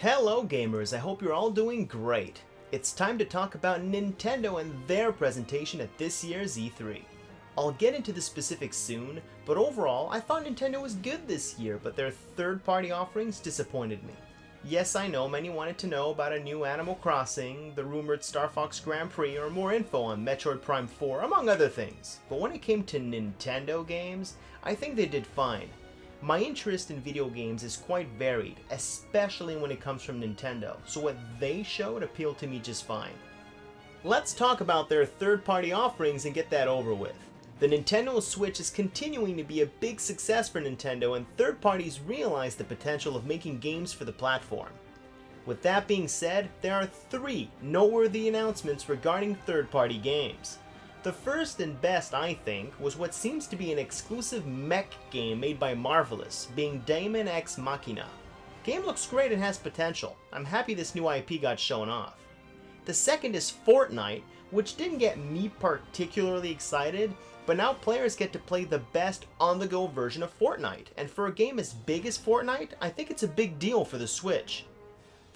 Hello gamers, I hope you're all doing great. It's time to talk about Nintendo and their presentation at this year's E3. I'll get into the specifics soon, but overall I thought Nintendo was good this year, but their third-party offerings disappointed me. Yes, I know many wanted to know about a new Animal Crossing, the rumored Star Fox Grand Prix, or more info on Metroid Prime 4, among other things. But when it came to Nintendo games, I think they did fine. My interest in video games is quite varied, especially when it comes from Nintendo, so what they showed appealed to me just fine. Let's talk about their third-party offerings and get that over with. The Nintendo Switch is continuing to be a big success for Nintendo, and third parties realize the potential of making games for the platform. With that being said, there are three noteworthy announcements regarding third-party games. The first and best, I think, was what seems to be an exclusive mech game made by Marvelous, being Daemon X Machina. Game looks great and has potential. I'm happy this new IP got shown off. The second is Fortnite, which didn't get me particularly excited, but now players get to play the best on-the-go version of Fortnite, and for a game as big as Fortnite, I think it's a big deal for the Switch.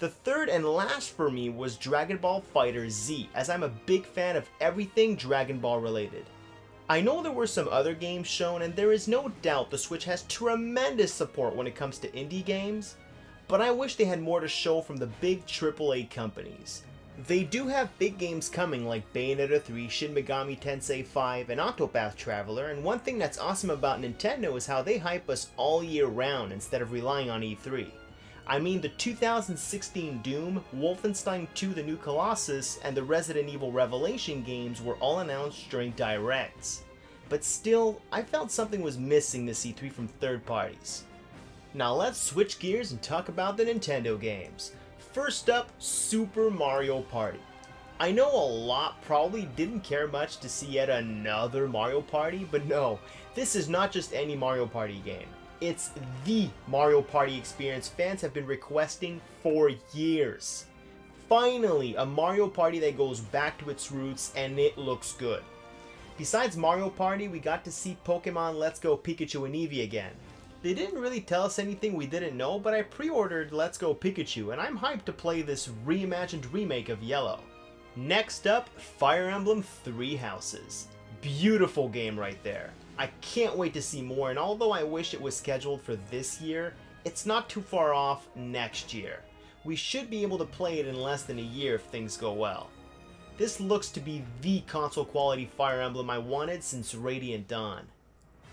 The third and last for me was Dragon Ball FighterZ, as I'm a big fan of everything Dragon Ball related. I know there were some other games shown, and there is no doubt the Switch has tremendous support when it comes to indie games, but I wish they had more to show from the big AAA companies. They do have big games coming like Bayonetta 3, Shin Megami Tensei 5, and Octopath Traveler, and one thing that's awesome about Nintendo is how they hype us all year round instead of relying on E3. I mean, the 2016 Doom, Wolfenstein 2 The New Colossus, and the Resident Evil Revelation games were all announced during Directs. But still, I felt something was missing this E3 from third parties. Now let's switch gears and talk about the Nintendo games. First up, Super Mario Party. I know a lot probably didn't care much to see yet another Mario Party, but no, this is not just any Mario Party game. It's the Mario Party experience fans have been requesting for years. Finally, a Mario Party that goes back to its roots, and it looks good. Besides Mario Party, we got to see Pokemon Let's Go Pikachu and Eevee again. They didn't really tell us anything we didn't know, but I pre-ordered Let's Go Pikachu, and I'm hyped to play this reimagined remake of Yellow. Next up, Fire Emblem Three Houses. Beautiful game right there. I can't wait to see more, and although I wish it was scheduled for this year, it's not too far off next year. We should be able to play it in less than a year if things go well. This looks to be the console quality Fire Emblem I wanted since Radiant Dawn.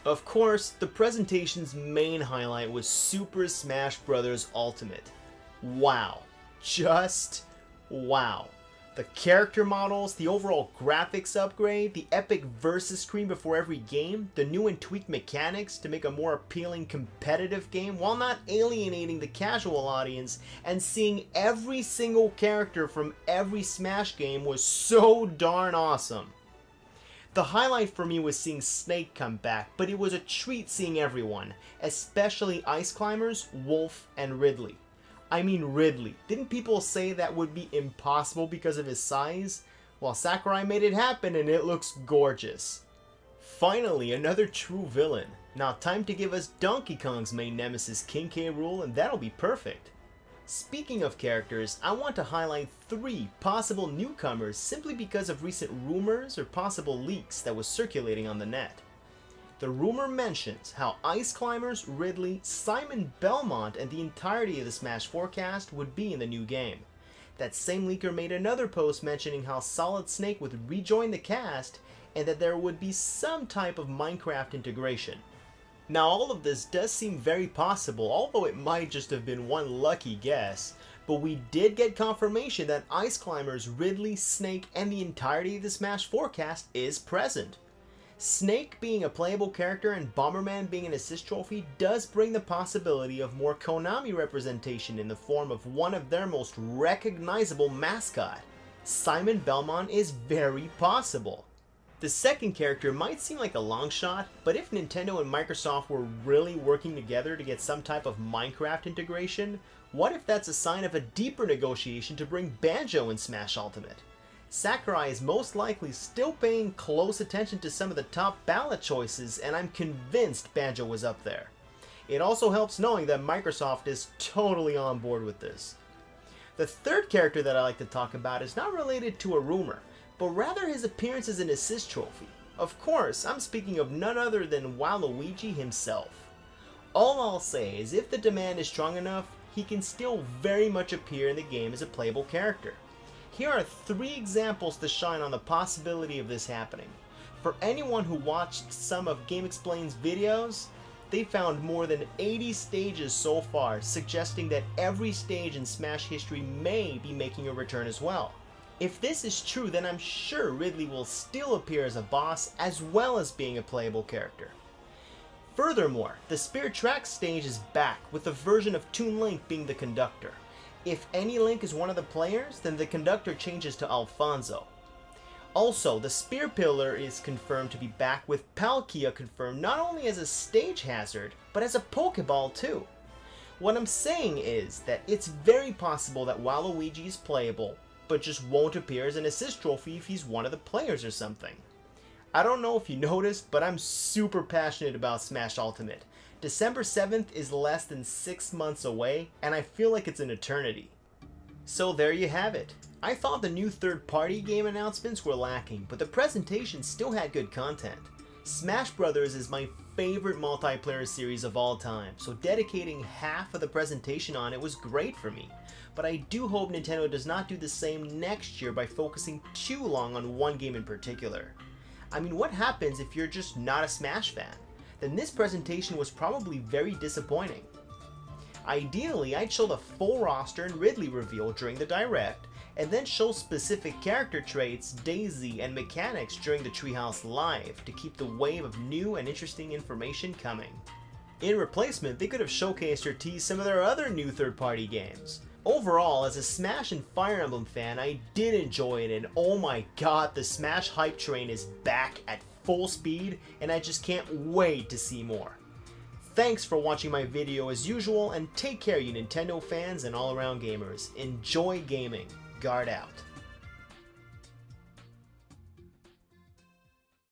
Of course, the presentation's main highlight was Super Smash Bros. Ultimate. Wow. Just wow. The character models, the overall graphics upgrade, the epic versus screen before every game, the new and tweaked mechanics to make a more appealing competitive game while not alienating the casual audience, and seeing every single character from every Smash game was so darn awesome. The highlight for me was seeing Snake come back, but it was a treat seeing everyone, especially Ice Climbers, Wolf, and Ridley. I mean Ridley. Didn't people say that would be impossible because of his size? Well, Sakurai made it happen and it looks gorgeous. Finally, another true villain. Now time to give us Donkey Kong's main nemesis King K. Rool, and that'll be perfect. Speaking of characters, I want to highlight three possible newcomers simply because of recent rumors or possible leaks that was circulating on the net. The rumor mentions how Ice Climbers, Ridley, Simon Belmont, and the entirety of the Smash 4 cast would be in the new game. That same leaker made another post mentioning how Solid Snake would rejoin the cast and that there would be some type of Minecraft integration. Now all of this does seem very possible, although it might just have been one lucky guess, but we did get confirmation that Ice Climbers, Ridley, Snake, and the entirety of the Smash 4 cast is present. Snake being a playable character and Bomberman being an assist trophy does bring the possibility of more Konami representation in the form of one of their most recognizable mascot. Simon Belmont is very possible. The second character might seem like a long shot, but if Nintendo and Microsoft were really working together to get some type of Minecraft integration, what if that's a sign of a deeper negotiation to bring Banjo in Smash Ultimate? Sakurai is most likely still paying close attention to some of the top ballot choices, and I'm convinced Banjo was up there. It also helps knowing that Microsoft is totally on board with this. The third character that I like to talk about is not related to a rumor, but rather his appearance as an assist trophy. Of course, I'm speaking of none other than Waluigi himself. All I'll say is if the demand is strong enough, he can still very much appear in the game as a playable character. Here are 3 examples to shine on the possibility of this happening. For anyone who watched some of GameXplain's videos, they found more than 80 stages so far, suggesting that every stage in Smash history may be making a return as well. If this is true, then I'm sure Ridley will still appear as a boss as well as being a playable character. Furthermore, the Spirit Tracks stage is back, with a version of Toon Link being the conductor. If any Link is one of the players, then the conductor changes to Alfonso. Also, the Spear Pillar is confirmed to be back, with Palkia confirmed not only as a stage hazard, but as a Pokeball too. What I'm saying is that it's very possible that Waluigi is playable, but just won't appear as an assist trophy if he's one of the players or something. I don't know if you noticed, but I'm super passionate about Smash Ultimate. December 7th is less than 6 months away, and I feel like it's an eternity. So there you have it. I thought the new third-party game announcements were lacking, but the presentation still had good content. Smash Bros. Is my favorite multiplayer series of all time, so dedicating half of the presentation on it was great for me. But I do hope Nintendo does not do the same next year by focusing too long on one game in particular. I mean, what happens if you're just not a Smash fan? Then this presentation was probably very disappointing. Ideally, I'd show the full roster and Ridley reveal during the Direct, and then show specific character traits, Daisy, and mechanics during the Treehouse Live to keep the wave of new and interesting information coming. In replacement, they could have showcased or teased some of their other new third-party games. Overall, as a Smash and Fire Emblem fan, I did enjoy it, and oh my god, the Smash hype train is back at full speed, and I just can't wait to see more. Thanks for watching my video as usual, and take care you Nintendo fans and all around gamers. Enjoy gaming. Guard out.